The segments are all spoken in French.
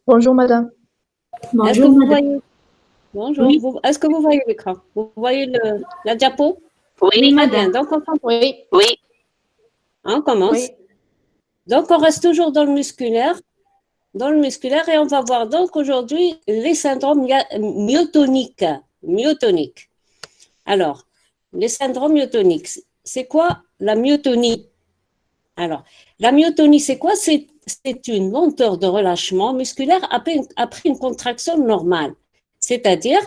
Bonjour madame. Est-ce que Bonjour, vous madame. voyez, bonjour, Oui, est-ce que vous voyez l'écran? Vous voyez la diapo? oui, Très bien, madame. donc Oui, on commence. oui. Donc on reste toujours dans le musculaire et on va voir donc aujourd'hui les syndromes myotoniques. Myotoniques. Alors, les syndromes myotoniques, c'est quoi la myotonie? Alors, la myotonie, c'est quoi? C'est une lenteur de relâchement musculaire après une contraction normale. C'est-à-dire,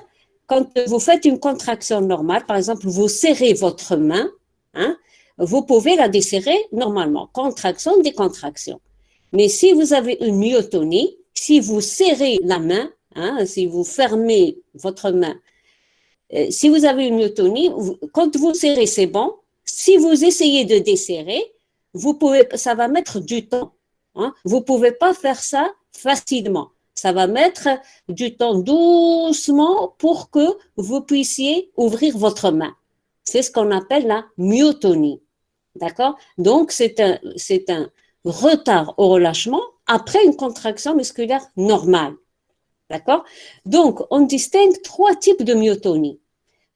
quand vous faites une contraction normale, par exemple, vous serrez votre main, hein, vous pouvez la desserrer normalement. Contraction, décontraction. Mais si vous avez une myotonie, si vous serrez la main, hein, si vous fermez votre main, si vous avez une myotonie, quand vous serrez, c'est bon. Si vous essayez de desserrer, ça va mettre du temps. Hein. Vous ne pouvez pas faire ça facilement. Ça va mettre du temps doucement pour que vous puissiez ouvrir votre main. C'est ce qu'on appelle la myotonie. D'accord? Donc, c'est un retard au relâchement après une contraction musculaire normale. D'accord? Donc, on distingue trois types de myotonie.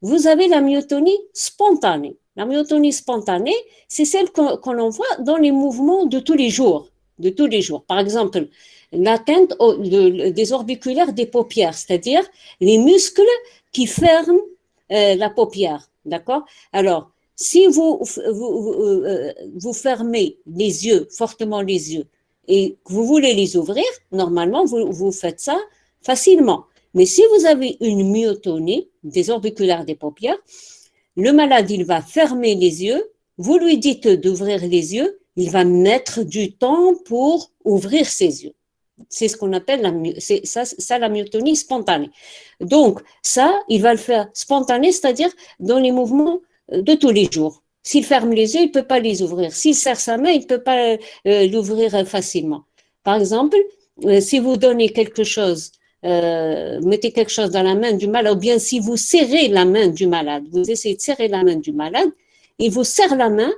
Vous avez la myotonie spontanée. La myotonie spontanée, c'est celle qu'on voit dans les mouvements de tous les jours. De tous les jours. Par exemple, l'atteinte des orbiculaires des paupières, c'est-à-dire les muscles qui ferment la paupière. D'accord? Alors, si vous fermez les yeux, fortement les yeux, et que vous voulez les ouvrir, normalement, vous faites ça facilement. Mais si vous avez une myotonie des orbiculaires des paupières, le malade, il va fermer les yeux, vous lui dites d'ouvrir les yeux, il va mettre du temps pour ouvrir ses yeux. C'est ce qu'on appelle la myotonie spontanée. Donc, ça, il va le faire spontané, c'est-à-dire dans les mouvements de tous les jours. S'il ferme les yeux, il ne peut pas les ouvrir. S'il serre sa main, il ne peut pas l'ouvrir facilement. Par exemple, si vous donnez quelque chose, mettez quelque chose dans la main du malade, ou bien si vous serrez la main du malade, vous essayez de serrer la main du malade, il vous serre la main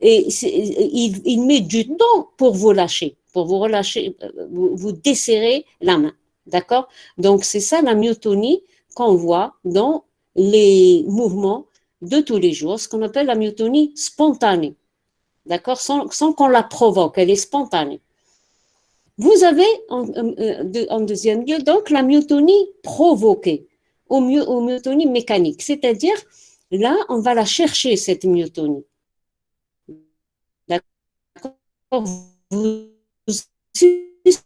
et il met du temps pour vous lâcher, pour vous relâcher, vous desserrer la main. D'accord? Donc, c'est ça la myotonie qu'on voit dans les mouvements de tous les jours, ce qu'on appelle la myotonie spontanée. D'accord? Sans qu'on la provoque, elle est spontanée. Vous avez en deuxième lieu donc la myotonie provoquée, ou myotonie mécanique, c'est-à-dire là, on va la chercher cette myotonie. D'accord? Vous suspectez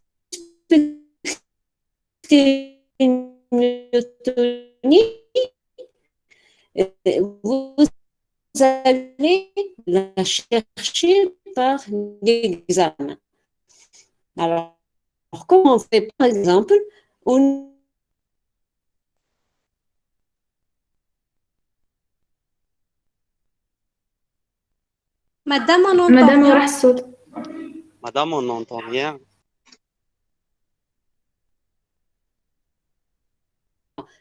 une myotonie, vous allez la chercher par l'examen. Alors, comment on fait, par exemple, Madame, on entend Madame, rien. راح الصوت. Madame, on n'entend rien.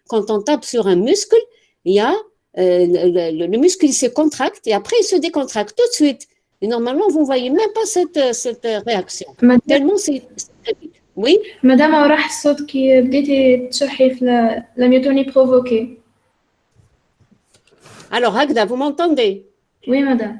quand on tape sur un muscle, il y a le muscle il se contracte et après il se décontracte tout de suite. Et normalement, vous ne voyez même pas cette réaction. Madame, Tellement c'est très vite. Oui, madame راح الصوت كي بديتي تشرحي في la myotonie provoquée. alors Agda, vous m'entendez? Oui, madame.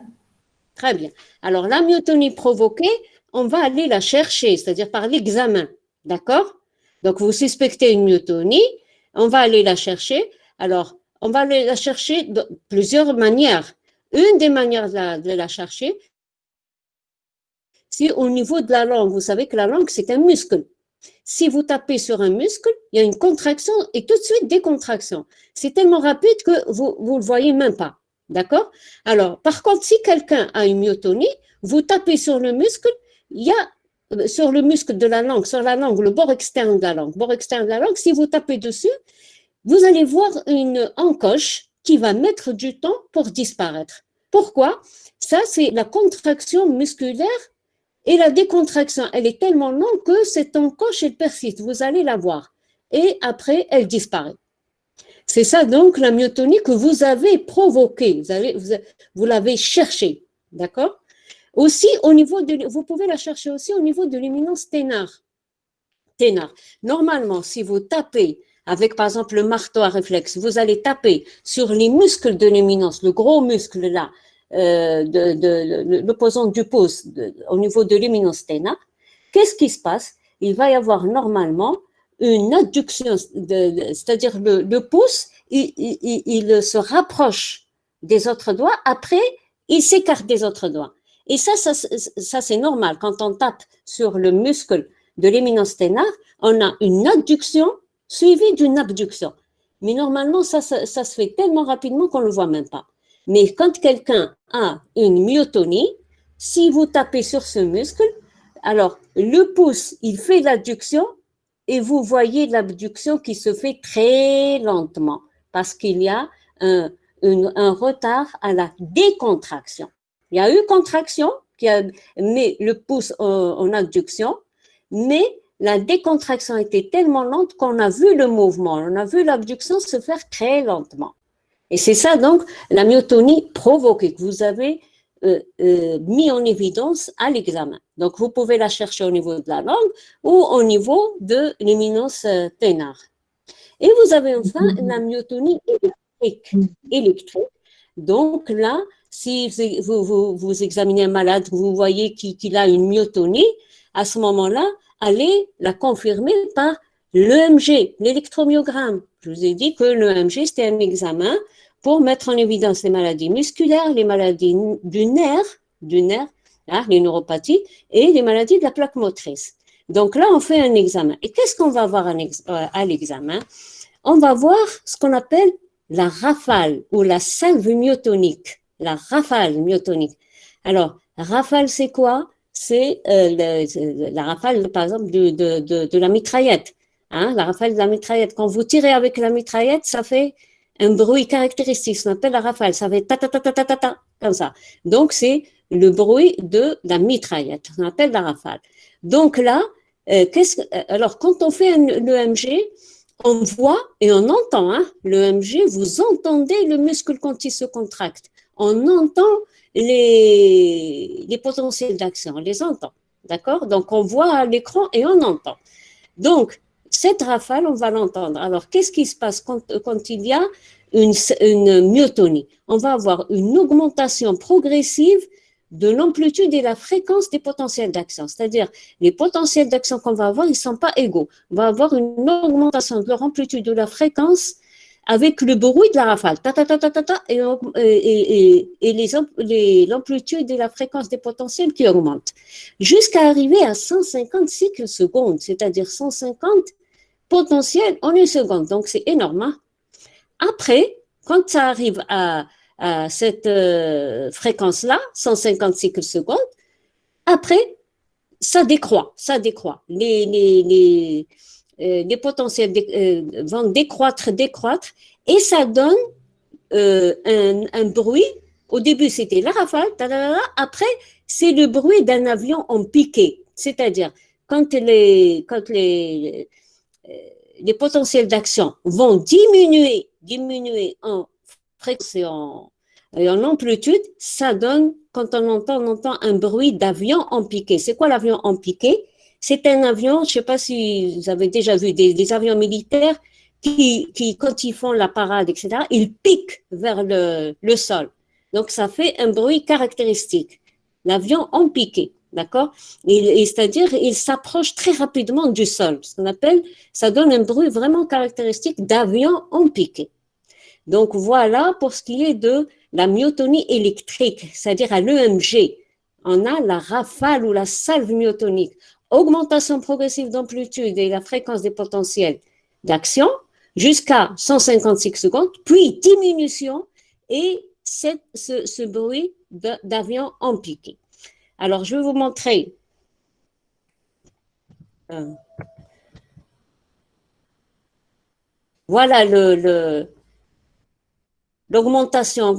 Très bien. Alors la myotonie provoquée, on va aller la chercher, c'est-à-dire par l'examen. D'accord? Donc vous suspectez une myotonie, on va aller la chercher. Alors, on va aller la chercher de plusieurs manières. Une des manières de la chercher, c'est au niveau de la langue. Vous savez que la langue, c'est un muscle. Si vous tapez sur un muscle, il y a une contraction et tout de suite décontraction. C'est tellement rapide que vous ne le voyez même pas. D'accord? Alors, par contre, si quelqu'un a une myotonie, vous tapez sur le muscle, il y a sur le muscle de la langue, sur la langue, le bord externe de la langue. Bord externe de la langue, si vous tapez dessus, vous allez voir une encoche qui va mettre du temps pour disparaître. Pourquoi? Ça, c'est la contraction musculaire et la décontraction. Elle est tellement longue que cette encoche, elle persiste. Vous allez la voir. Et après, elle disparaît. C'est ça donc la myotonie que vous avez provoquée. Vous l'avez cherchée. D'accord? Aussi, vous pouvez la chercher aussi au niveau de l'éminence ténare. ténard. Normalement, si vous tapez avec, par exemple, le marteau à réflexe, vous allez taper sur les muscles de l'éminence, le gros muscle là, l'opposant du pouce au niveau de l'éminence ténard. Qu'est-ce qui se passe? Il va y avoir normalement une adduction, c'est-à-dire le pouce, il se rapproche des autres doigts, après, il s'écarte des autres doigts. Et ça c'est normal. Quand on tape sur le muscle de l'éminence ténard, on a une adduction suivie d'une abduction. Mais normalement, ça se fait tellement rapidement qu'on ne le voit même pas. Mais quand quelqu'un a une myotonie, si vous tapez sur ce muscle, alors le pouce, il fait l'adduction et vous voyez l'abduction qui se fait très lentement parce qu'il y a un retard à la décontraction. Il y a eu contraction, mais le pouce en adduction, mais la décontraction était tellement lente qu'on a vu le mouvement, on a vu l'abduction se faire très lentement. Et c'est ça donc la myotonie provoquée que vous avez mis en évidence à l'examen. Donc vous pouvez la chercher au niveau de la langue ou au niveau de l'éminence ténard. Et vous avez enfin la myotonie électrique. Donc là, si vous examinez un malade, vous voyez qu'il a une myotonie, à ce moment-là, allez la confirmer par l'EMG, l'électromyogramme. Je vous ai dit que l'EMG, c'était un examen pour mettre en évidence les maladies musculaires, les maladies du nerf, hein, les neuropathies, et les maladies de la plaque motrice. Donc là, on fait un examen. Et qu'est-ce qu'on va voir à l'examen? On va voir ce qu'on appelle la rafale ou la salve myotonique. La rafale myotonique. Alors, rafale, c'est quoi? C'est la rafale, par exemple, de la mitraillette. Hein, la rafale de la mitraillette. Quand vous tirez avec la mitraillette, ça fait un bruit caractéristique, ce qu'on appelle la rafale. Ça fait ta, comme ça. Donc, c'est le bruit de la mitraillette. On appelle la rafale. Donc là, alors, quand on fait l'EMG, on voit et on entend, hein, l'EMG, vous entendez le muscle quand il se contracte. On entend les potentiels d'action, on les entend, d'accord? Donc, on voit à l'écran et on entend. Donc, cette rafale, on va l'entendre. Alors, qu'est-ce qui se passe quand il y a une myotonie? On va avoir une augmentation progressive de l'amplitude et la fréquence des potentiels d'action. C'est-à-dire, les potentiels d'action qu'on va avoir, ils ne sont pas égaux. On va avoir une augmentation de leur amplitude, de la fréquence avec le bruit de la rafale, et l'amplitude et la fréquence des potentiels qui augmentent, jusqu'à arriver à 150 cycles secondes, c'est-à-dire 150 potentiels en une seconde. Donc, c'est énorme. Hein? Après, quand ça arrive à cette fréquence-là, 150 cycles secondes, après, ça décroît. Les potentiels vont décroître, et ça donne un bruit. Au début, c'était la rafale, après, c'est le bruit d'un avion en piqué. C'est-à-dire, quand les potentiels d'action vont diminuer en fréquence et en amplitude, ça donne, quand on entend un bruit d'avion en piqué. C'est quoi l'avion en piqué? C'est un avion, je ne sais pas si vous avez déjà vu des avions militaires qui, quand ils font la parade, etc., ils piquent vers le sol. Donc, ça fait un bruit caractéristique. L'avion en piqué, d'accord? C'est-à-dire, il s'approche très rapidement du sol. Ce qu'on appelle, ça donne un bruit vraiment caractéristique d'avion en piqué. Donc, voilà pour ce qui est de la myotonie électrique, c'est-à-dire à l'EMG. On a la rafale ou la salve myotonique. Augmentation progressive d'amplitude et la fréquence des potentiels d'action jusqu'à 156 secondes, puis diminution et ce bruit d'avion en piqué. Alors, je vais vous montrer. Voilà l'augmentation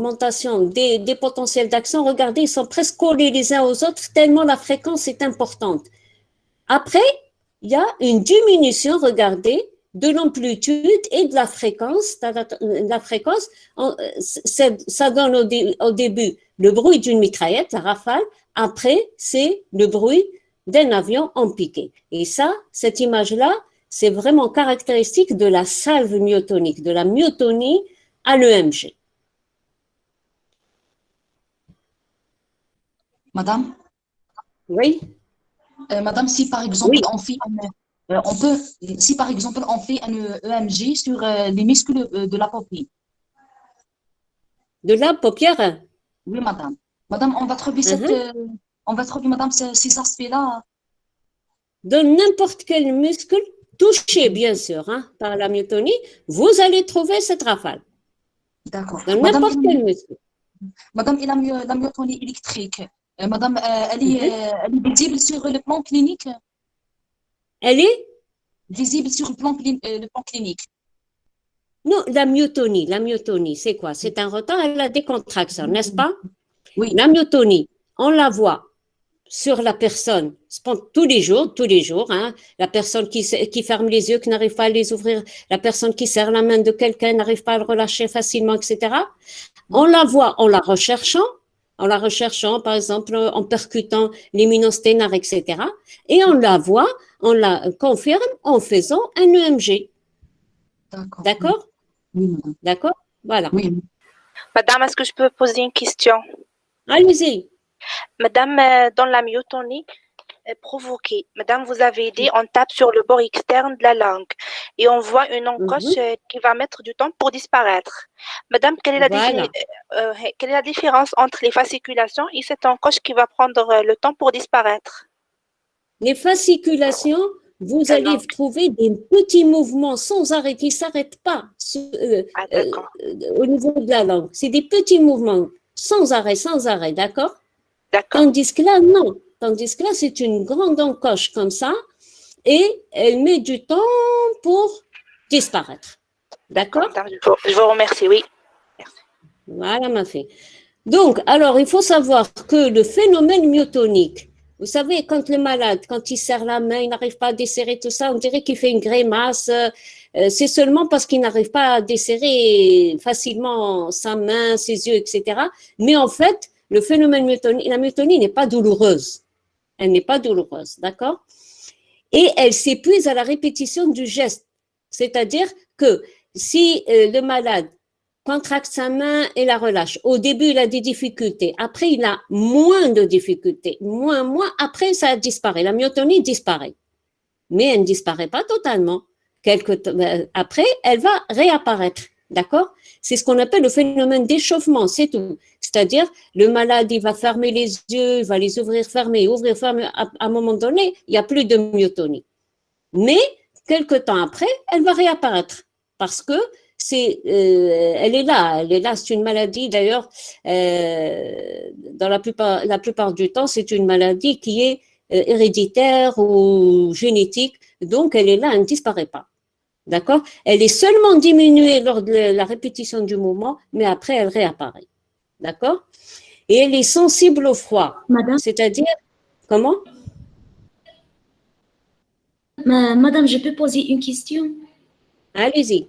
des potentiels d'action. Regardez, ils sont presque collés les uns aux autres tellement la fréquence est importante. Après, il y a une diminution, regardez, de l'amplitude et de la fréquence. Ça donne au début le bruit d'une mitraillette, la rafale. Après, c'est le bruit d'un avion en piqué. Et ça, cette image-là, c'est vraiment caractéristique de la salve myotonique, de la myotonie à l'EMG. Madame, Oui, madame, si par exemple oui, si par exemple on fait un EMG sur les muscles de la paupière. de la paupière. Oui, madame. Madame, on va trouver, madame, ces aspects-là. De n'importe quel muscle touché, bien sûr, hein, par la myotonie, vous allez trouver cette rafale. D'accord. De n'importe quel muscle. Madame, et la myotonie électrique, madame, Mhm. elle est visible sur le plan clinique? Elle est Visible sur le plan clinique. Non, la myotonie, c'est quoi? C'est un retard à la décontraction, n'est-ce pas? Oui, La myotonie, on la voit sur la personne tous les jours, hein, la personne qui ferme les yeux, qui n'arrive pas à les ouvrir, la personne qui serre la main de quelqu'un, n'arrive pas à le relâcher facilement, etc. On la voit en la recherchant, par exemple, en percutant l'immunosténar, etc. Et on la voit, on la confirme en faisant un EMG. d'accord. D'accord? Oui, madame. D'accord? Voilà. Oui. Madame, est-ce que je peux poser une question? Allez-y. Madame, dans la myotonie provoquée, Madame, vous avez dit on tape sur le bord externe de la langue et on voit une encoche qui va mettre du temps pour disparaître. Madame, Voilà. quelle est la différence entre les fasciculations et cette encoche qui va prendre le temps pour disparaître? Les fasciculations, vous La allez langue. trouver des petits mouvements sans arrêt qui ne s'arrêtent pas Ah, d'accord. au niveau de la langue. C'est des petits mouvements sans arrêt, d'accord? D'accord. Tandis que là, non. Tandis que là, c'est une grande encoche comme ça et elle met du temps pour disparaître. D'accord? Madame, je vous remercie, oui. Merci. Voilà, ma fille. Donc, alors, il faut savoir que le phénomène myotonique, vous savez, quand le malade, quand il serre la main, il n'arrive pas à desserrer tout ça, on dirait qu'il fait une grimace. C'est seulement parce qu'il n'arrive pas à desserrer facilement sa main, ses yeux, etc. Mais en fait, le phénomène myotonique, la myotonie n'est pas douloureuse. Elle n'est pas douloureuse, d'accord? Et elle s'épuise à la répétition du geste. C'est-à-dire que si le malade contracte sa main et la relâche. Au début, il a des difficultés. Après, il a moins de difficultés. Moins. Après, ça disparaît. La myotonie disparaît. Mais elle ne disparaît pas totalement. Après, elle va réapparaître. D'accord? C'est ce qu'on appelle le phénomène d'échauffement, c'est tout. C'est-à-dire, le malade, il va fermer les yeux, il va les ouvrir, fermer, ouvrir, fermer. À un moment donné, il n'y a plus de myotonie. Mais, quelque temps après, elle va réapparaître. Parce que elle est là, c'est une maladie d'ailleurs, dans la plupart du temps, c'est une maladie qui est héréditaire ou génétique, donc elle est là, elle ne disparaît pas. D'accord? Elle est seulement diminuée lors de la répétition du mouvement, mais après elle réapparaît. D'accord? Et elle est sensible au froid. Madame, C'est-à-dire, comment? Madame, je peux poser une question? Allez-y.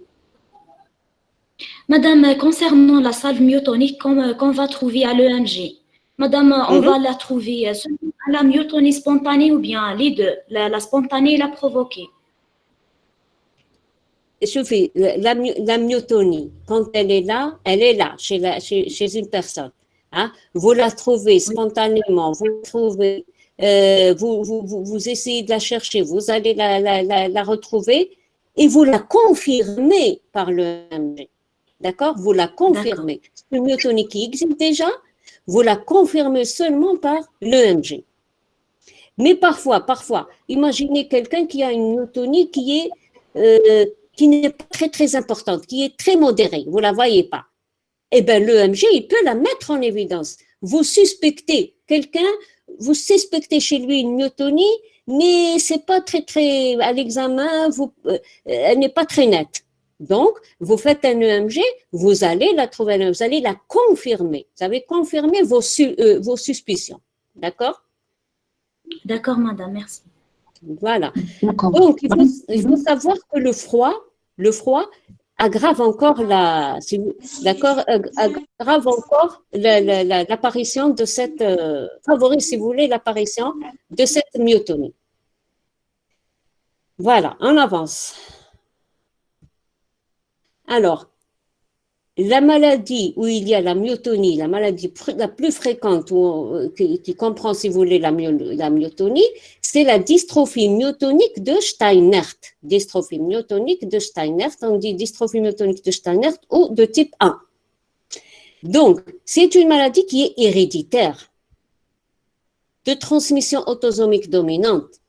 Madame, concernant la salve myotonique qu'on va trouver à l'EMG, Madame, on va la trouver seulement à la myotonie spontanée ou bien les deux, la spontanée et la provoquée? Sophie, la myotonie, quand elle est là chez une personne. Hein? Vous la trouvez spontanément, vous essayez de la chercher, vous allez la retrouver et vous la confirmez par le MG. D'accord? Vous la confirmez. C'est une myotonie qui existe déjà, vous la confirmez seulement par l'EMG. Mais parfois, imaginez quelqu'un qui a une myotonie qui n'est pas très, très importante, qui est très modérée, vous ne la voyez pas. Eh bien, l'EMG, il peut la mettre en évidence. Vous suspectez chez lui une myotonie, mais c'est pas très, très, à l'examen, elle n'est pas très nette. Donc, vous faites un EMG, vous allez la trouver, vous allez la confirmer. Vous avez confirmé vos suspicions. D'accord? D'accord, madame, merci. Voilà. Donc, il faut savoir que le froid aggrave encore aggrave encore l'apparition de cette, favorise, si vous voulez, l'apparition de cette myotonie. Voilà, on avance. Alors, la maladie où il y a la myotonie, la maladie la plus fréquente qui comprend, si vous voulez, la myotonie, c'est la dystrophie myotonique de Steinert. Dystrophie myotonique de Steinert, on dit dystrophie myotonique de Steinert ou de type 1. Donc, c'est une maladie qui est héréditaire, de transmission autosomique dominante.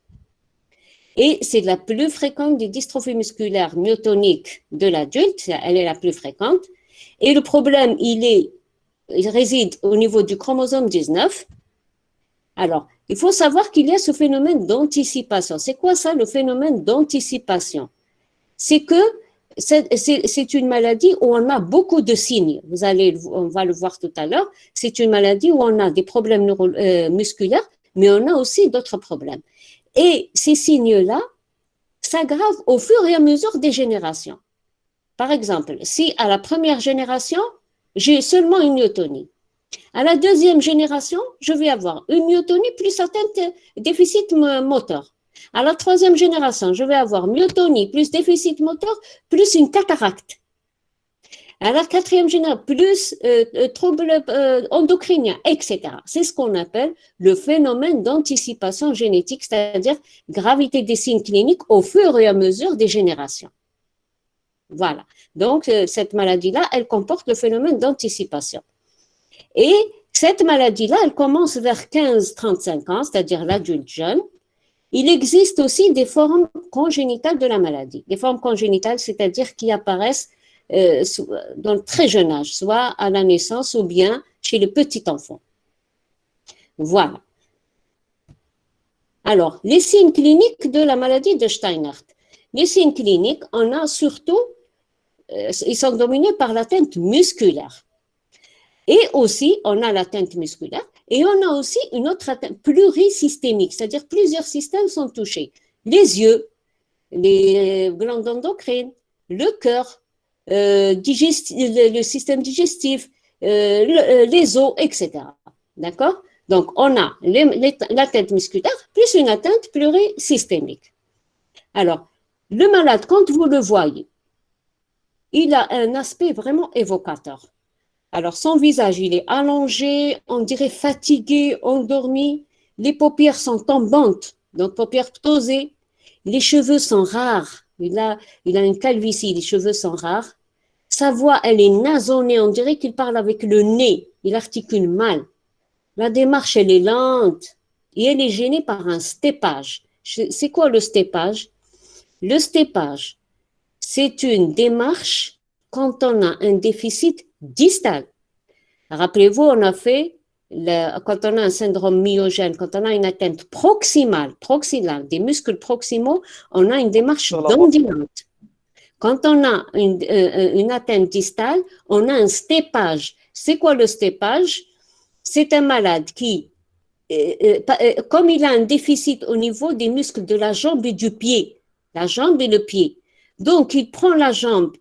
Et c'est la plus fréquente des dystrophies musculaires myotoniques de l'adulte, elle est la plus fréquente. Et le problème, il réside au niveau du chromosome 19. Alors, il faut savoir qu'il y a ce phénomène d'anticipation. C'est quoi ça, le phénomène d'anticipation? C'est que c'est une maladie où on a beaucoup de signes. On va le voir tout à l'heure. C'est une maladie où on a des problèmes musculaires, mais on a aussi d'autres problèmes. Et ces signes-là s'aggravent au fur et à mesure des générations. Par exemple, si à la première génération, j'ai seulement une myotonie, à la deuxième génération, je vais avoir une myotonie plus atteinte déficit moteur. À la troisième génération, je vais avoir myotonie plus déficit moteur plus une cataracte. À la quatrième génération, plus troubles endocriniens, etc. C'est ce qu'on appelle le phénomène d'anticipation génétique, c'est-à-dire gravité des signes cliniques au fur et à mesure des générations. Voilà. Donc, cette maladie-là, elle comporte le phénomène d'anticipation. Et cette maladie-là, elle commence vers 15-35 ans, c'est-à-dire l'adulte jeune. Il existe aussi des formes congénitales de la maladie. Des formes congénitales, c'est-à-dire qui apparaissent dans le très jeune âge, soit à la naissance ou bien chez le petit enfant. Voilà. Alors, les signes cliniques de la maladie de Steinert. Les signes cliniques, on a surtout, ils sont dominés par l'atteinte musculaire. Et aussi, on a l'atteinte musculaire et on a aussi une autre atteinte plurisystémique, c'est-à-dire plusieurs systèmes sont touchés. Les yeux, les glandes endocrines, le cœur, le système digestif, les os, etc. D'accord? Donc, on a l'atteinte musculaire plus une atteinte plurisystémique. Alors, le malade, quand vous le voyez, il a un aspect vraiment évocateur. Alors, son visage, il est allongé, on dirait fatigué, endormi. Les paupières sont tombantes, donc paupières ptoisées. Les cheveux sont rares. Il a une calvitie, les cheveux sont rares. Sa voix, elle est nasonnée, on dirait qu'il parle avec le nez. Il articule mal. La démarche, elle est lente et elle est gênée par un stépage. C'est quoi le stépage? Le stépage, c'est une démarche quand on a un déficit distal. Rappelez-vous, on a fait, quand on a un syndrome myogène, quand on a une atteinte proximale des muscles proximaux, on a une démarche dandinante. Quand on a une atteinte distale, on a un stépage. C'est quoi le stépage? C'est un malade qui, comme il a un déficit au niveau des muscles de la jambe et du pied, la jambe et le pied, donc il prend la jambe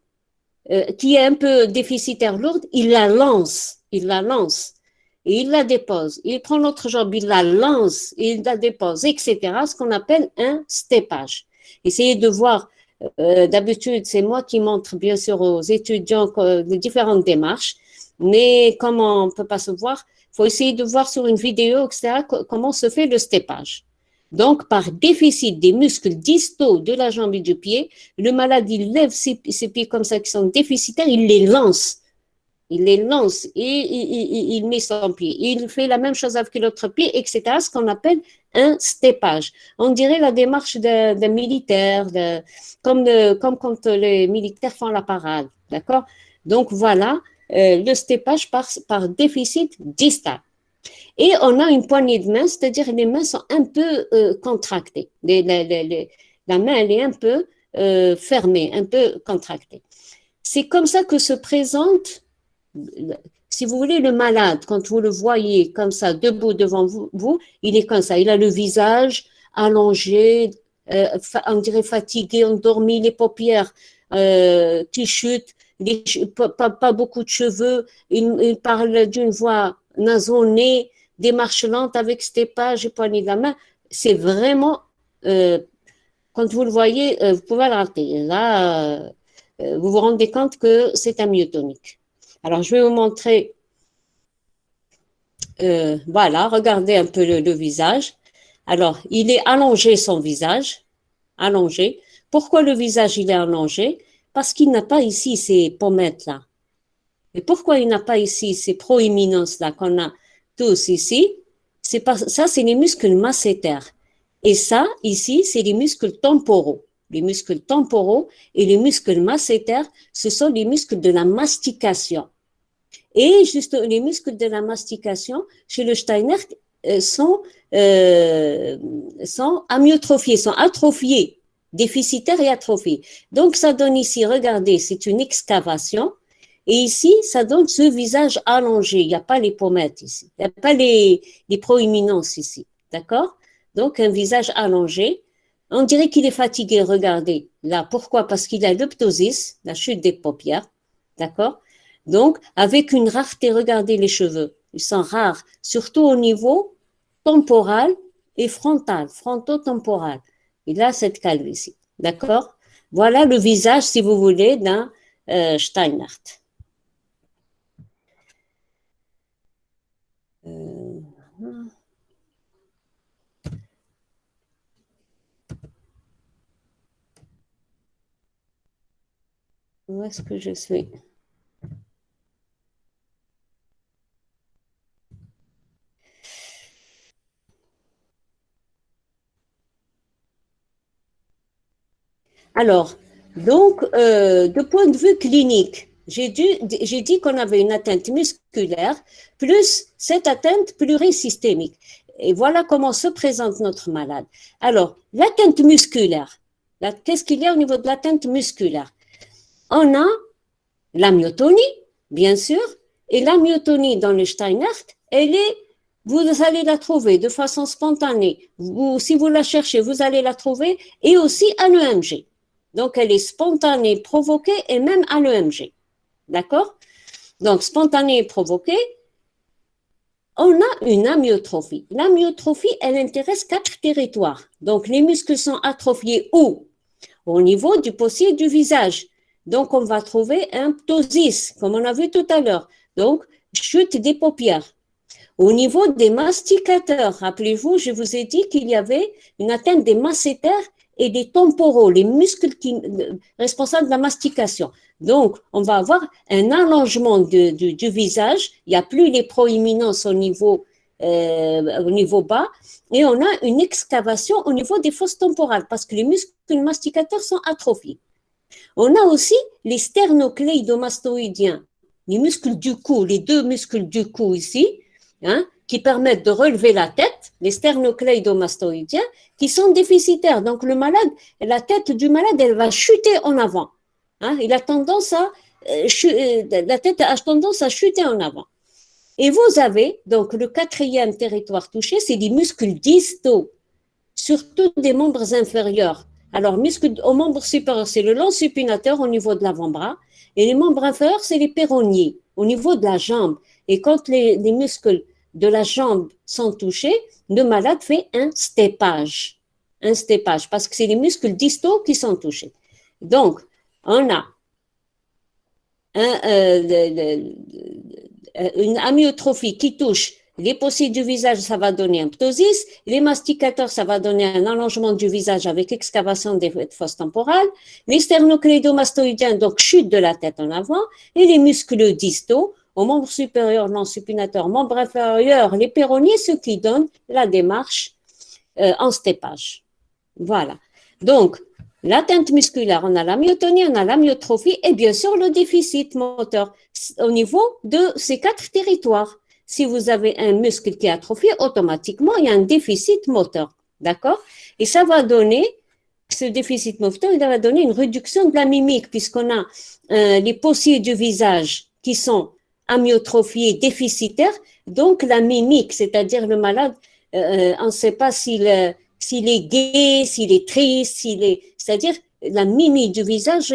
qui est un peu déficitaire, lourde, il la lance et il la dépose. Il prend l'autre jambe, il la lance et il la dépose, etc. Ce qu'on appelle un stépage. Essayez de voir, d'habitude, c'est moi qui montre bien sûr aux étudiants les différentes démarches, mais comme on ne peut pas se voir, il faut essayer de voir sur une vidéo, etc., comment se fait le stépage. Donc, par déficit des muscles distaux de la jambe et du pied, le malade, il lève ses pieds comme ça qui sont déficitaires, il les lance. Et il met son pied. Il fait la même chose avec l'autre pied, etc., ce qu'on appelle un stépage. On dirait la démarche d'un militaire, comme quand les militaires font la parade, d'accord? Donc, voilà, le stépage par déficit distal. Et on a une poignée de main, c'est-à-dire les mains sont un peu contractées. La main, elle est un peu fermée, un peu contractée. C'est comme ça que se présente, si vous voulez, le malade. Quand vous le voyez comme ça, debout devant vous, il est comme ça. Il a le visage allongé, on dirait fatigué, endormi, les paupières, qui chute, pas beaucoup de cheveux, il parle d'une voix nasonnée, démarche lente avec stépage et poignée de la main. C'est vraiment, quand vous le voyez, vous pouvez le rater. Là, vous vous rendez compte que c'est un myotonique. Alors, je vais vous montrer. Voilà, regardez un peu le visage. Alors, il est allongé, son visage, allongé. Pourquoi le visage, il est allongé? Parce qu'il n'a pas ici ces pommettes-là. Et pourquoi il n'a pas ici ces proéminences-là qu'on a tous ici? Ça, c'est les muscles masséters. Et ça, ici, c'est les muscles temporaux. Les muscles temporaux et les muscles masséters, ce sont les muscles de la mastication. Et juste les muscles de la mastication, chez le Steinert, sont amyotrophiés, sont atrophiés, déficitaires et atrophiés. Donc, ça donne ici, regardez, c'est une excavation. Et ici, ça donne ce visage allongé. Il n'y a pas les pommettes ici. Il n'y a pas les proéminences ici. D'accord? Donc, un visage allongé. On dirait qu'il est fatigué, regardez. Là, pourquoi? Parce qu'il a l'optosis, la chute des paupières. D'accord? Donc, avec une rareté, regardez les cheveux. Ils sont rares, surtout au niveau temporal et frontal, fronto-temporal. Il a cette calvitie. D'accord? Voilà le visage, si vous voulez, d'un Steinert. Où est-ce que je suis? Alors, donc, de point de vue clinique, j'ai dit qu'on avait une atteinte musculaire plus cette atteinte plurisystémique. Et voilà comment se présente notre malade. Alors, l'atteinte musculaire, qu'est-ce qu'il y a au niveau de l'atteinte musculaire? On a la myotonie, bien sûr, et la myotonie dans le Steinert, vous allez la trouver de façon spontanée. Si vous la cherchez, vous allez la trouver, et aussi à l'EMG. Donc, elle est spontanée, provoquée, et même à l'EMG. D'accord? Donc, spontanée et provoquée, on a une amyotrophie. L'amyotrophie, elle intéresse 4 territoires. Donc, les muscles sont atrophiés où? Au niveau du possier du visage. Donc, on va trouver un ptosis, comme on a vu tout à l'heure. Donc, chute des paupières. Au niveau des masticateurs, rappelez-vous, je vous ai dit qu'il y avait une atteinte des masséters et des temporaux, les muscles responsables de la mastication. Donc, on va avoir un allongement du visage. Il n'y a plus les proéminences au niveau bas, et on a une excavation au niveau des fosses temporales parce que les muscles masticateurs sont atrophiés. On a aussi les sternocléidomastoïdiens, les muscles du cou, les 2 muscles du cou ici, qui permettent de relever la tête, les sternocléidomastoïdiens, qui sont déficitaires. Donc, la tête du malade, elle va chuter en avant. Il a tendance la tête a tendance à chuter en avant. Et vous avez, donc, le 4e territoire touché, c'est les muscles distaux, surtout des membres inférieurs. Alors, muscles au membre supérieur, c'est le long supinateur au niveau de l'avant-bras, et les membres inférieurs, c'est les péronniers, au niveau de la jambe. Et quand les muscles de la jambe sont touchés, le malade fait un stépage, parce que c'est les muscles distaux qui sont touchés. Donc, on a une amyotrophie qui touche les possiers du visage, ça va donner un ptosis. Les masticateurs, ça va donner un allongement du visage avec excavation des fosses temporales. Les sternocléidomastoïdiens, donc chute de la tête en avant. Et les muscles distaux, au membre supérieur, non supinateur, membre inférieur, les péronniers, ce qui donne la démarche en stépage. Voilà. Donc, l'atteinte musculaire, on a la myotonie, on a la myotrophie et bien sûr le déficit moteur au niveau de ces 4 territoires. Si vous avez un muscle qui est atrophié, automatiquement, il y a un déficit moteur. D'accord? Et ça va donner, ce déficit moteur, il va donner une réduction de la mimique puisqu'on a les possiers du visage qui sont amyotrophiés, déficitaires. Donc, la mimique, c'est-à-dire le malade, on ne sait pas s'il est gai, s'il est triste, c'est-à-dire la mimie du visage,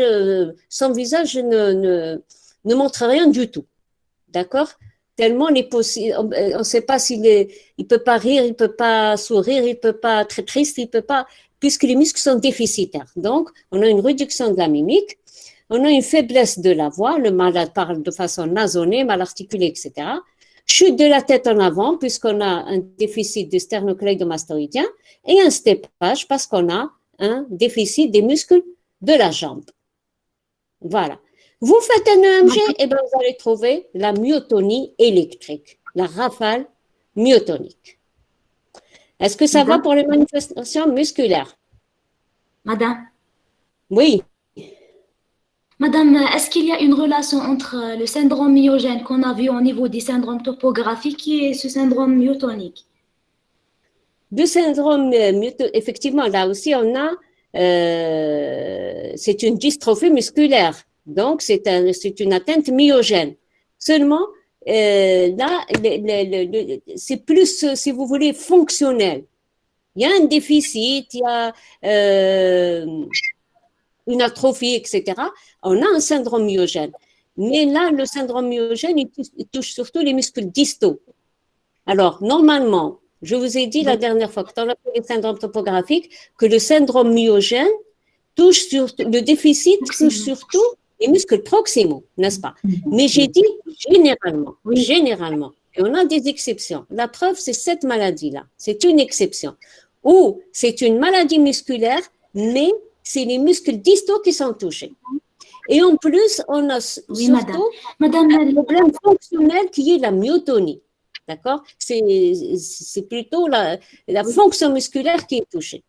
son visage ne montre rien du tout. D'accord? Tellement on ne sait pas il peut pas rire, il peut pas sourire, il peut pas être triste, il peut pas, puisque les muscles sont déficitaires. Donc, on a une réduction de la mimique, on a une faiblesse de la voix, le malade parle de façon nasonnée, mal articulée, etc. Chute de la tête en avant, puisqu'on a un déficit du sternocleidomastoïdien, et un steppage, parce qu'on a un déficit des muscles de la jambe. Voilà. Vous faites un EMG, et bien vous allez trouver la myotonie électrique, la rafale myotonique. Est-ce que ça va pour les manifestations musculaires? Madame, Oui. Madame, est-ce qu'il y a une relation entre le syndrome myogène qu'on a vu au niveau des syndromes topographiques et ce syndrome myotonique? Du syndrome myotonique, effectivement, là aussi, on a, c'est une dystrophie musculaire. Donc, c'est une atteinte myogène. Seulement, là, c'est plus, si vous voulez, fonctionnel. Il y a un déficit, il y a une atrophie, etc. On a un syndrome myogène. Mais là, le syndrome myogène, il touche surtout les muscles distaux. Alors, normalement, je vous ai dit la dernière fois que dans le syndrome topographique, que le syndrome myogène touche surtout, le déficit touche surtout les muscles proximaux, n'est-ce pas? Mais j'ai dit généralement, généralement. Et on a des exceptions. La preuve, c'est cette maladie-là. C'est une exception. Ou c'est une maladie musculaire, mais c'est les muscles distaux qui sont touchés. Et en plus, on a surtout un problème fonctionnel qui est la myotonie. D'accord? C'est plutôt la fonction musculaire qui est touchée.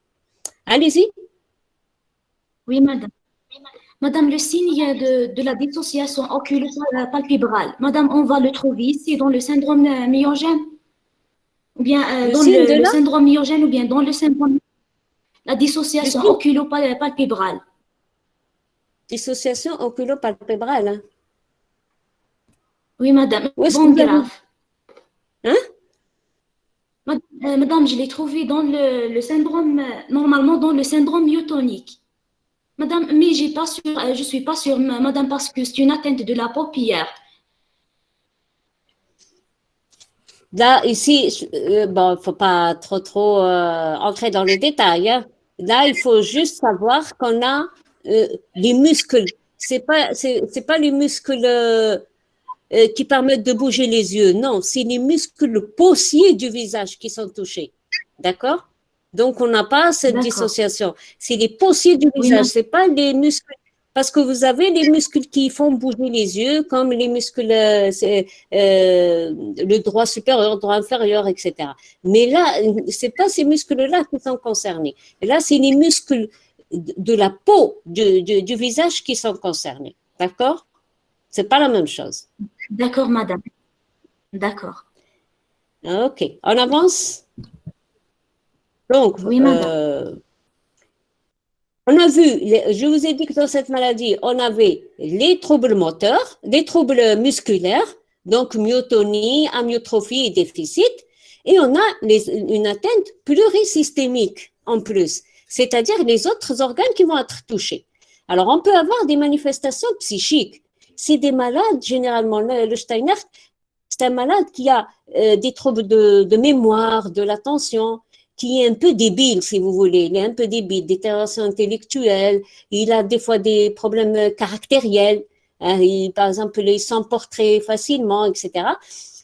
Allez-y. Oui, madame. Madame, le signe de la dissociation oculo-palpébrale, madame, on va le trouver ici dans le syndrome myogène? Ou bien dans le syndrome myogène ou bien dans le syndrome... La dissociation oculo-palpébrale. Dissociation oculo-palpébrale. Hein? Oui, madame. Bon grave. Hein? Madame, je l'ai trouvé dans le syndrome, normalement dans le syndrome myotonique. Madame, mais je suis pas sûre, madame, parce que c'est une atteinte de la paupière. Là, ici, bon, faut pas trop entrer dans les détails. Hein. Là, il faut juste savoir qu'on a les muscles. C'est pas les muscles qui permettent de bouger les yeux. Non, c'est les muscles pauciers du visage qui sont touchés. D'accord? Donc, on n'a pas cette dissociation. C'est les pauciers du visage, c'est pas les muscles. Parce que vous avez les muscles qui font bouger les yeux, comme les muscles, le droit supérieur, le droit inférieur, etc. Mais là, c'est pas ces muscles-là qui sont concernés. Là, c'est les muscles de la peau du visage qui sont concernés. D'accord? C'est pas la même chose. D'accord, madame. D'accord. Ok. On avance? Donc, oui, madame. On a vu, je vous ai dit que dans cette maladie, on avait les troubles moteurs, les troubles musculaires, donc myotonie, amyotrophie et déficit, et on a une atteinte plurisystémique en plus, c'est-à-dire les autres organes qui vont être touchés. Alors, on peut avoir des manifestations psychiques. C'est des malades, généralement, le Steinert, c'est un malade qui a des troubles de mémoire, de l'attention, qui est un peu débile, si vous voulez. Il est un peu débile, détérioration intellectuelle, il a des fois des problèmes caractériels, hein, par exemple, il s'emporte très facilement, etc.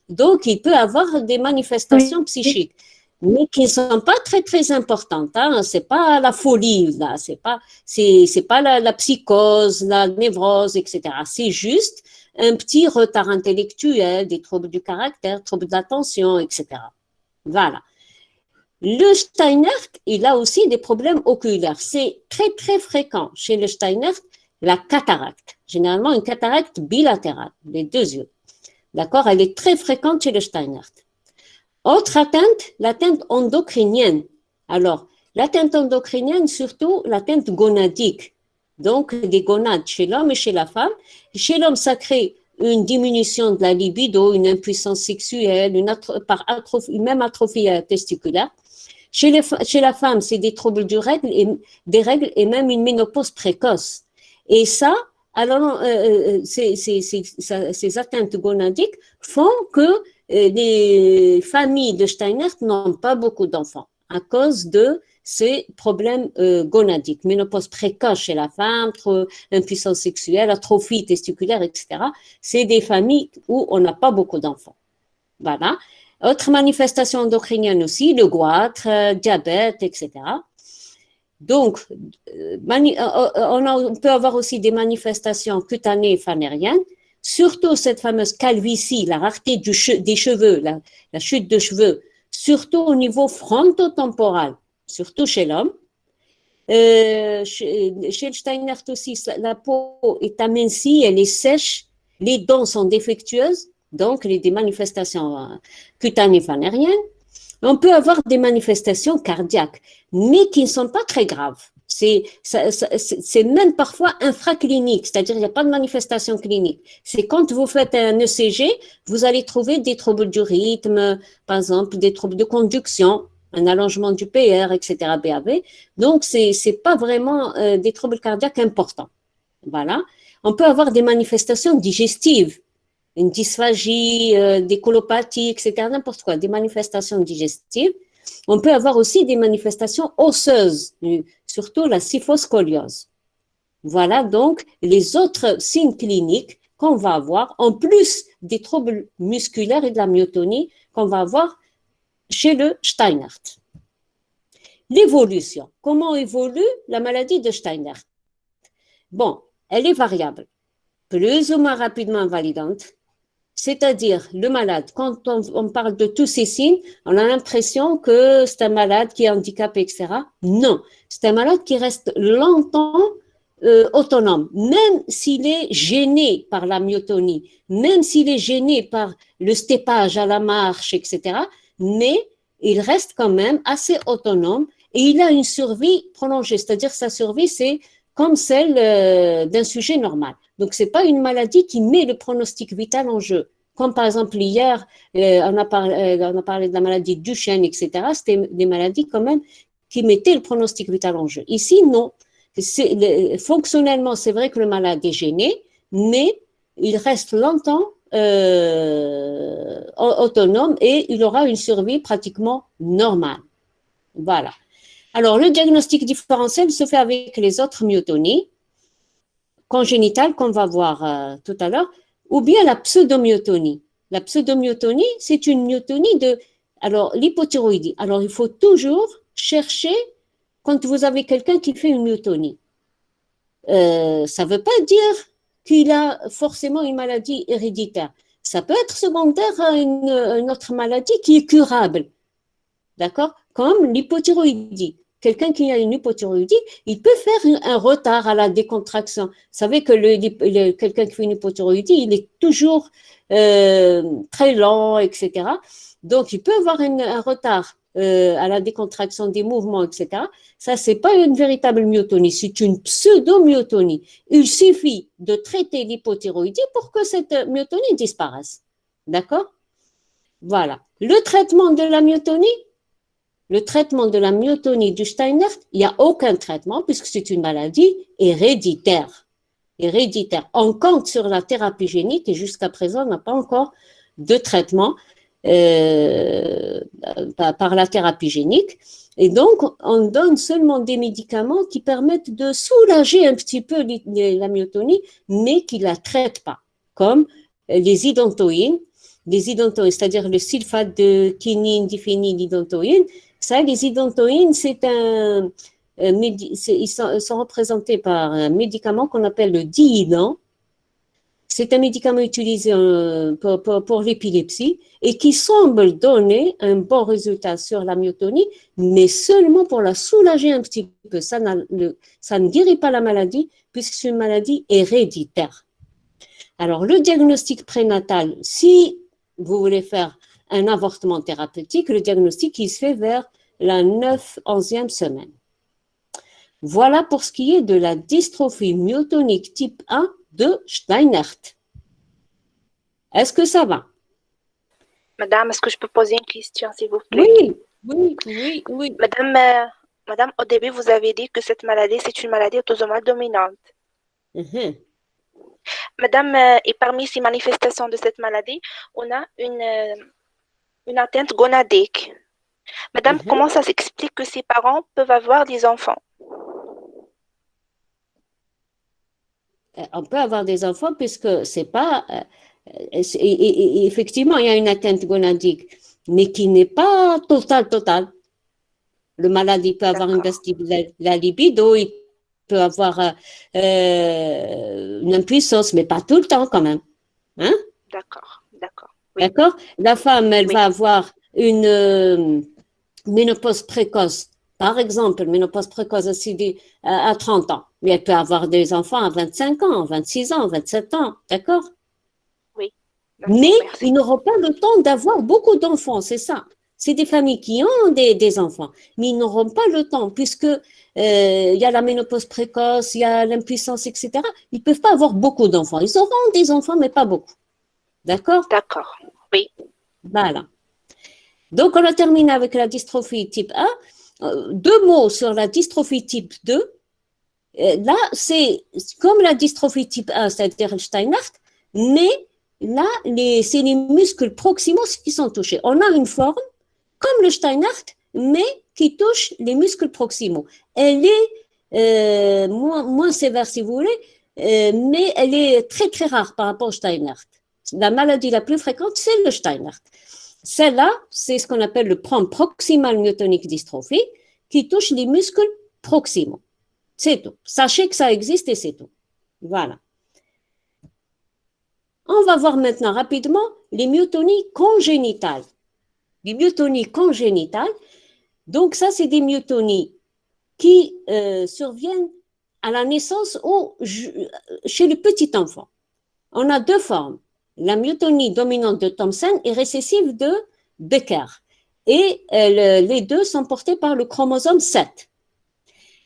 Donc, il peut avoir des manifestations psychiques, mais qui ne sont pas très, très importantes. Hein. C'est pas la folie, là. C'est pas la psychose, la névrose, etc. C'est juste un petit retard intellectuel, des troubles du caractère, troubles de l'attention, etc. Voilà. Le Steinert, il a aussi des problèmes oculaires. C'est très, très fréquent chez le Steinert, la cataracte. Généralement, une cataracte bilatérale, les deux yeux. D'accord? Elle est très fréquente chez le Steinert. Autre atteinte, l'atteinte endocrinienne. Alors, l'atteinte endocrinienne, surtout l'atteinte gonadique. Donc, des gonades chez l'homme et chez la femme. Chez l'homme, ça crée une diminution de la libido, une impuissance sexuelle, même atrophie testiculaire. Chez la femme, c'est des troubles des règles et même une ménopause précoce. Et ça, alors, ces atteintes gonadiques font que les familles de Steiner n'ont pas beaucoup d'enfants à cause de ces problèmes gonadiques, ménopause précoce chez la femme, impuissance sexuelle, atrophie testiculaire, etc. C'est des familles où on n'a pas beaucoup d'enfants. Voilà. Autre manifestation endocrinienne aussi, le goitre, diabète, etc. Donc, on peut avoir aussi des manifestations cutanées et fanériennes, surtout cette fameuse calvitie, la rareté des cheveux, la chute de cheveux, surtout au niveau frontotemporal, surtout chez l'homme. Chez le Steinert aussi, la peau est amincie, elle est sèche, les dents sont défectueuses, donc des manifestations cutanées fanériennes. On peut avoir des manifestations cardiaques, mais qui ne sont pas très graves. C'est même parfois infraclinique, c'est-à-dire qu'il n'y a pas de manifestation clinique. C'est quand vous faites un ECG, vous allez trouver des troubles du rythme, par exemple des troubles de conduction, un allongement du PR, etc., BAV. Donc, c'est pas vraiment des troubles cardiaques importants. Voilà. On peut avoir des manifestations digestives, une dysphagie, des colopathies, etc., n'importe quoi, des manifestations digestives. On peut avoir aussi des manifestations osseuses, surtout la kyphoscoliose. Voilà donc les autres signes cliniques qu'on va avoir, en plus des troubles musculaires et de la myotonie qu'on va avoir chez le Steinert. L'évolution. Comment évolue la maladie de Steinert? Bon, elle est variable, plus ou moins rapidement invalidante. C'est-à-dire, le malade, quand on parle de tous ces signes, on a l'impression que c'est un malade qui est handicapé, etc. Non, c'est un malade qui reste longtemps autonome, même s'il est gêné par la myotonie, même s'il est gêné par le steppage à la marche, etc. Mais il reste quand même assez autonome et il a une survie prolongée, c'est-à-dire sa survie, c'est comme celle d'un sujet normal. Donc, ce n'est pas une maladie qui met le pronostic vital en jeu. Comme par exemple hier, on a parlé de la maladie du Duchenne, etc. C'était des maladies quand même qui mettaient le pronostic vital en jeu. Ici, non. Fonctionnellement, c'est vrai que le malade est gêné, mais il reste longtemps autonome et il aura une survie pratiquement normale. Voilà. Alors, le diagnostic différentiel se fait avec les autres myotonies congénitales qu'on va voir tout à l'heure, ou bien la pseudomyotonie. La pseudomyotonie, c'est une myotonie l'hypothyroïdie. Alors, il faut toujours chercher quand vous avez quelqu'un qui fait une myotonie. Ça ne veut pas dire qu'il a forcément une maladie héréditaire. Ça peut être secondaire à une autre maladie qui est curable. D'accord? Comme l'hypothyroïdie. Quelqu'un qui a une hypothyroïdie, il peut faire un retard à la décontraction. Vous savez que quelqu'un qui fait une hypothyroïdie, il est toujours très lent, etc. Donc, il peut avoir un retard à la décontraction des mouvements, etc. Ça, c'est pas une véritable myotonie, c'est une pseudo-myotonie. Il suffit de traiter l'hypothyroïdie pour que cette myotonie disparaisse. D'accord? Voilà. Le traitement de la myotonie, du Steinert, il n'y a aucun traitement puisque c'est une maladie héréditaire. On compte sur la thérapie génique et jusqu'à présent, on n'a pas encore de traitement par la thérapie génique. Et donc, on donne seulement des médicaments qui permettent de soulager un petit peu la myotonie, mais qui ne la traitent pas, comme les identoïnes, c'est-à-dire le sulfate de quinine, diphénylidentoïne. Ça, les identoïnes, ils sont représentés par un médicament qu'on appelle le diidan. C'est un médicament utilisé pour l'épilepsie et qui semble donner un bon résultat sur la myotonie, mais seulement pour la soulager un petit peu. Ça ne guérit pas la maladie puisque c'est une maladie héréditaire. Alors, le diagnostic prénatal, si vous voulez faire un avortement thérapeutique, le diagnostic, il se fait vers la 9-11e semaine. Voilà pour ce qui est de la dystrophie myotonique type 1 de Steinert. Est-ce que ça va? Madame, est-ce que je peux poser une question, s'il vous plaît? Oui, Oui, oui, oui. Madame, au début, vous avez dit que cette maladie, c'est une maladie autosomale dominante. Mhm. Madame, et parmi ces manifestations de cette maladie, on a une atteinte gonadique. Madame, Mhm. comment ça s'explique que ces parents peuvent avoir des enfants? On peut avoir des enfants puisque c'est pas. Et effectivement, il y a une atteinte gonadique, mais qui n'est pas totale. Le malade, il peut avoir une baisse de la libido, il peut avoir une impuissance, mais pas tout le temps quand même. Hein? D'accord. Oui. D'accord? La femme, elle Oui. va avoir une ménopause précoce. Par exemple, ménopause précoce aussi à 30 ans. Mais elle peut avoir des enfants à 25 ans, 26 ans, 27 ans. D'accord? Oui. D'accord, Mais merci. ils n'auront pas le temps d'avoir beaucoup d'enfants, c'est ça. C'est des familles qui ont des enfants, mais ils n'auront pas le temps puisque il y a la ménopause précoce, il y a l'impuissance, etc. Ils ne peuvent pas avoir beaucoup d'enfants. Ils auront des enfants, mais pas beaucoup. D'accord? D'accord. Oui. Voilà. Donc, on a terminé avec la dystrophie type 1. Deux mots sur la dystrophie type 2. Là, c'est comme la dystrophie type 1, c'est-à-dire le Steinhardt, mais là, c'est les muscles proximaux qui sont touchés. On a une forme comme le Steinhardt, mais qui touche les muscles proximaux. Elle est moins sévère, si vous voulez, mais elle est très, très rare par rapport au Steinhardt. La maladie la plus fréquente, c'est le Steinhardt. Celle-là, c'est ce qu'on appelle le proximal myotonique dystrophie, qui touche les muscles proximaux. C'est tout. Sachez que ça existe et c'est tout. Voilà. On va voir maintenant rapidement les myotonies congénitales. Les myotonies congénitales, donc ça, c'est des myotonies qui surviennent à la naissance ou chez le petit enfant. On a deux formes. La myotonie dominante de Thomsen et récessive de Becker. Et les deux sont portés par le chromosome 7.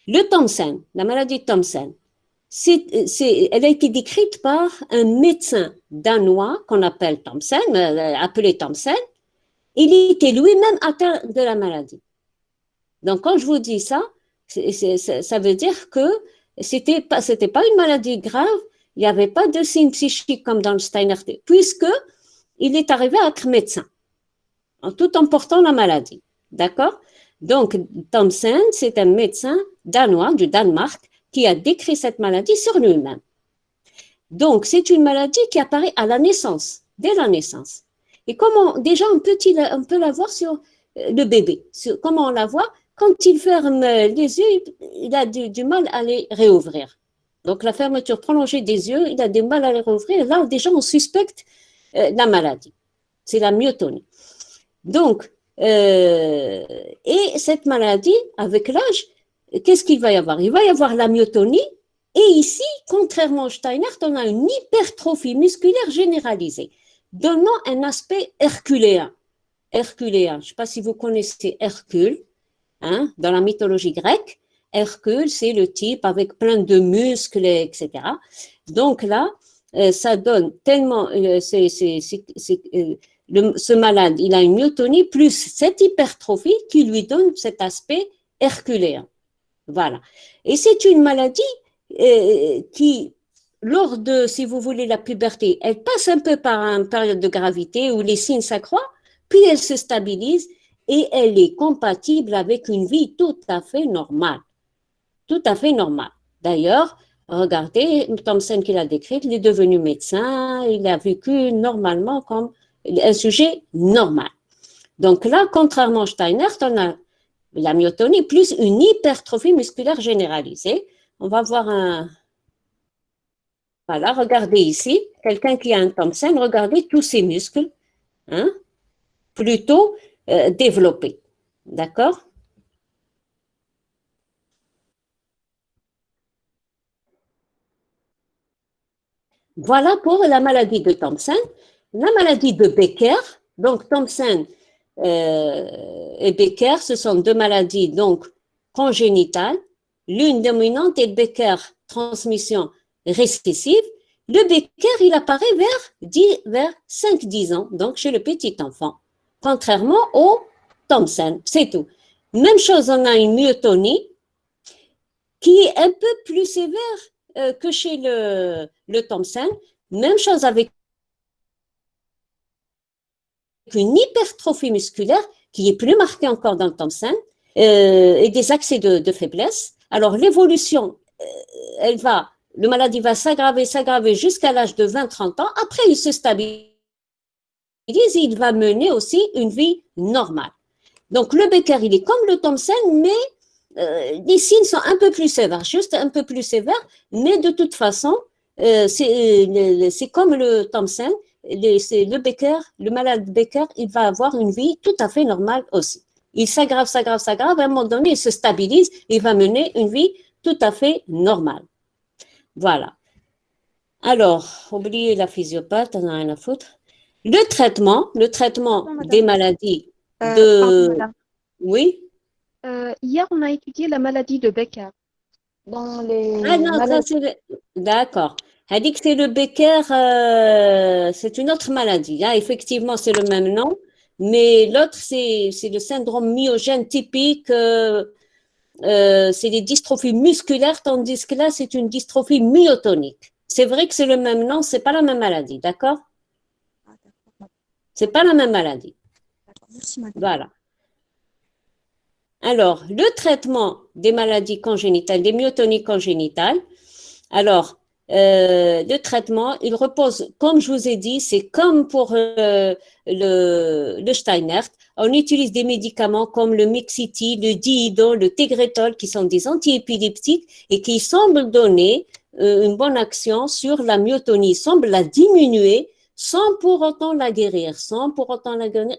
Le Thomsen, la maladie de Thomsen, elle a été décrite par un médecin danois qu'on appelle Thomsen, appelé Thomsen. Il était lui-même atteint de la maladie. Donc, quand je vous dis ça, ça veut dire que c'était pas une maladie grave, il n'y avait pas de signes psychiques comme dans le Steinhardt, puisqu'il est arrivé à être médecin, tout en portant la maladie. D'accord? Donc, Thomsen, c'est un médecin danois du Danemark qui a décrit cette maladie sur lui-même. Donc, c'est une maladie qui apparaît à la naissance, dès la naissance. Et déjà, on peut la voir sur le bébé. Comment on la voit? Quand il ferme les yeux, il a du mal à les réouvrir. Donc, la fermeture prolongée des yeux, il a du mal à les réouvrir. Là, déjà, on suspecte la maladie. C'est la myotonie. Donc, et cette maladie, avec l'âge, qu'est-ce qu'il va y avoir? Il va y avoir la myotonie. Et ici, contrairement au Steinhardt, on a une hypertrophie musculaire généralisée, donnant un aspect herculéen. Herculéen, je ne sais pas si vous connaissez Hercule, hein, dans la mythologie grecque. Hercule, c'est le type avec plein de muscles, etc. Donc là, ça donne tellement, ce malade, il a une myotonie plus cette hypertrophie qui lui donne cet aspect herculéen. Voilà. Et c'est une maladie qui, lors de, si vous voulez, la puberté, elle passe un peu par une période de gravité où les signes s'accroissent, puis elle se stabilise et elle est compatible avec une vie tout à fait normale. Tout à fait normale. D'ailleurs, regardez, Thomsen qui l'a décrit, il est devenu médecin, il a vécu normalement comme un sujet normal. Donc là, contrairement à Steinhardt, on a la myotonie plus une hypertrophie musculaire généralisée. On va voir un... Voilà, regardez ici, quelqu'un qui a un Thomsen, regardez tous ses muscles, hein, plutôt développés. D'accord? Voilà pour la maladie de Thomsen. La maladie de Becker, donc Thomsen et Becker, ce sont deux maladies donc congénitales, l'une dominante et Becker transmission récessive. Le Becker, il apparaît vers 5-10 ans, donc chez le petit enfant, contrairement au Thompson, c'est tout. Même chose, on a une myotonie qui est un peu plus sévère que chez le Thompson. Même chose avec une hypertrophie musculaire qui est plus marquée encore dans le Thompson et des accès de faiblesse. Alors, l'évolution, le maladie va s'aggraver jusqu'à l'âge de 20-30 ans. Après, il se stabilise, il va mener aussi une vie normale. Donc, le Becker, il est comme le Thompson, mais les signes sont un peu plus sévères, juste un peu plus sévères, mais de toute façon, c'est comme le Thompson, le Becker, le malade Becker, il va avoir une vie tout à fait normale aussi. Il s'aggrave, à un moment donné, il se stabilise, il va mener une vie tout à fait normale. Voilà. Alors, oubliez la physiopathe, on n'a rien à foutre. Le traitement des maladies Pardon, madame. Oui. Hier, on a étudié la maladie de Becker. Dans les Ah non, ça maladies. c'est d'accord. Elle dit que c'est le Becker, c'est une autre maladie. Hein. Effectivement, c'est le même nom, mais l'autre, c'est le syndrome myogène typique. C'est des dystrophies musculaires, tandis que là, c'est une dystrophie myotonique. C'est vrai que c'est le même nom, c'est pas la même maladie, d'accord? C'est pas la même maladie. Merci, madame. Voilà. Alors, le traitement des maladies congénitales, des myotonies congénitales, alors, le traitement, il repose, comme je vous ai dit, c'est comme pour le Steinert. On utilise des médicaments comme le Mixity, le Diidon, le Tegretol, qui sont des antiépileptiques et qui semblent donner une bonne action sur la myotonie, semblent la diminuer sans pour autant la guérir,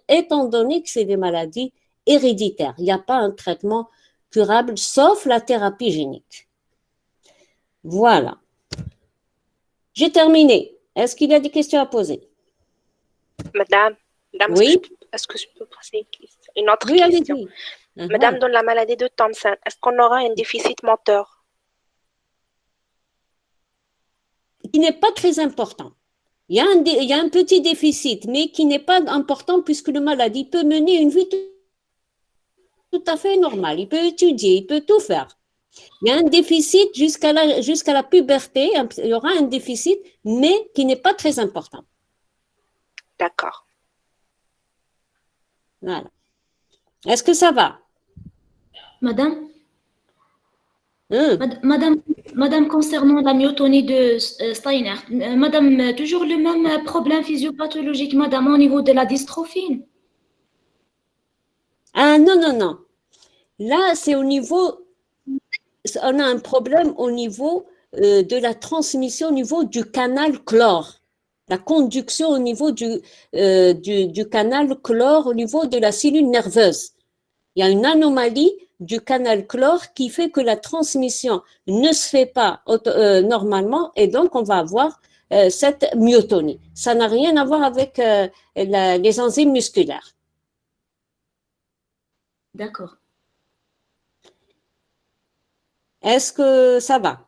étant donné que c'est des maladies héréditaires. Il n'y a pas un traitement curable, sauf la thérapie génique. Voilà. J'ai terminé. Est-ce qu'il y a des questions à poser? Madame, Oui. est-ce que je peux poser une autre Oui, question? allez-y. Madame, dans la maladie de Thompson, est-ce qu'on aura un déficit moteur? Qui n'est pas très important. Il y a un petit déficit, mais qui n'est pas important puisque le malade il peut mener une vie tout à fait normale. Il peut étudier, il peut tout faire. Il y a un déficit jusqu'à la puberté, il y aura un déficit, mais qui n'est pas très important. D'accord. Voilà. Est-ce que ça va? Madame, Hein? Madame, concernant la myotonie de Steiner, Madame, toujours le même problème physiopathologique, Madame, au niveau de la dystrophine. Ah non, non, non. Là, c'est au niveau, on a un problème au niveau de la transmission, au niveau du canal chlore. La conduction au niveau du canal chlore, au niveau de la cellule nerveuse. Il y a une anomalie du canal chlore qui fait que la transmission ne se fait pas normalement et donc on va avoir cette myotonie. Ça n'a rien à voir avec les enzymes musculaires. D'accord. Est-ce que ça va?